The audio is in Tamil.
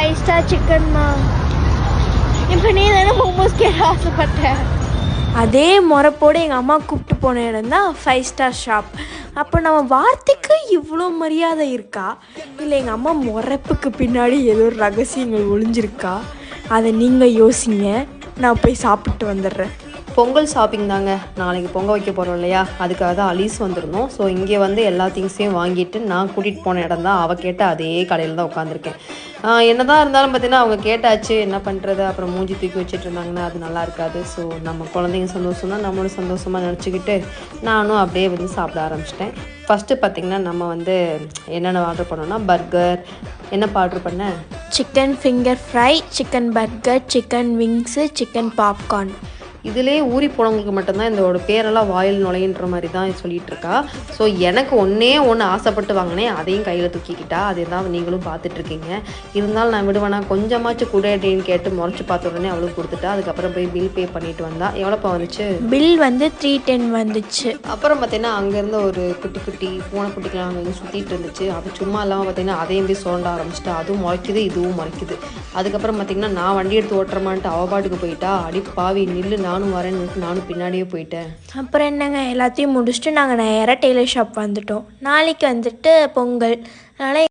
5 star சிக்கன்மா. இப்போ நீ தானே மோமோஸ் கேட்க ஆசைப்பட்ட. அதே முறைப்போடு எங்கள் அம்மா கூப்பிட்டு போன இடம் தான் 5 ஸ்டார் ஷாப். அப்போ நம்ம வார்த்தைக்கு இவ்வளோ மரியாதை இருக்கா, இல்லை எங்கள் அம்மா முறைப்புக்கு பின்னாடி ஏதோ ரகசியங்கள் ஒளிஞ்சிருக்கா? அதை நீங்கள் யோசிங்க. நான் போய் சாப்பிட்டு வந்துடுறேன். பொங்கல் ஷாப்பிங் தாங்க. நாளைக்கு பொங்கல் வைக்க போகிறோம் இல்லையா, அதுக்காக தான் அலீஸ் வந்திருந்தோம். ஸோ இங்கே வந்து எல்லா திங்ஸையும் வாங்கிட்டு நான் கூட்டிகிட்டு போன இடம் தான். அவள் கேட்ட அதே கடையில் தான் உட்காந்துருக்கேன். என்ன தான் இருந்தாலும் பார்த்தீங்கன்னா அவங்க கேட்டாச்சு, என்ன பண்ணுறது, அப்புறம் மூஞ்சி தூக்கி வச்சுட்டு இருந்தாங்கன்னா அது நல்லா இருக்காது. ஸோ நம்ம குழந்தைங்க சந்தோஷம் தான், நம்மளும் சந்தோஷமாக நினச்சிக்கிட்டு நானும் அப்படியே வந்து சாப்பிட ஆரம்பிச்சிட்டேன். ஃபஸ்ட்டு பார்த்திங்கன்னா நம்ம வந்து என்னென்ன ஆர்டர் பண்ணோன்னா, பர்கர். என்னப்பா ஆர்டர் பண்ணேன்? Chicken finger fry, chicken burger, chicken wings, chicken popcorn. இதிலே ஊறி போனவங்களுக்கு மட்டும்தான் இதோட பேரெல்லாம் வாயில் நுழையின்ற மாதிரி தான் சொல்லிகிட்டு இருக்கா. ஸோ எனக்கு ஒன்று ஆசைப்பட்டு வாங்கினேன், அதையும் கையில் தூக்கிக்கிட்டா. அதே தான் நீங்களும் பார்த்துட்ருக்கீங்க. இருந்தாலும் நான் விடுவேனா, கொஞ்சமாச்சும் கூட அப்படின்னு கேட்டு முறைச்சி பார்த்த உடனே அவளுக்கு கொடுத்துட்டா. அதுக்கப்புறம் போய் பில் பே பண்ணிட்டு வந்தா. எவ்வளோப்பா வந்துச்சு? பில் வந்து 310 வந்துச்சு. அப்புறம் பார்த்தீங்கன்னா அங்கேருந்து ஒரு குட்டி பூனைக்குட்டிக்கெலாம் அங்கே சுற்றிட்டு இருந்துச்சு. அது சும்மா இல்லாமல் பார்த்தீங்கன்னா அதையும் போய் சுரண்ட ஆரம்பிச்சிட்டா. அதுவும் முறைக்குது, இதுவும் முறைக்குது. அதுக்கப்புறம் பார்த்தீங்கன்னா நான் வண்டி எடுத்து ஓட்டுறமான்ட்டு அவள் பாட்டுக்கு போயிட்டா. அடி பாவி நில்லு, நானும் வரேன்னு நானும் பின்னாடியே போயிட்டேன். அப்புறம் என்னங்க, எல்லாத்தையும் முடிச்சுட்டு நாங்கள் நேராக டெய்லர் ஷாப் வந்துட்டோம். நாளைக்கு வந்துட்டு பொங்கல். அதனால்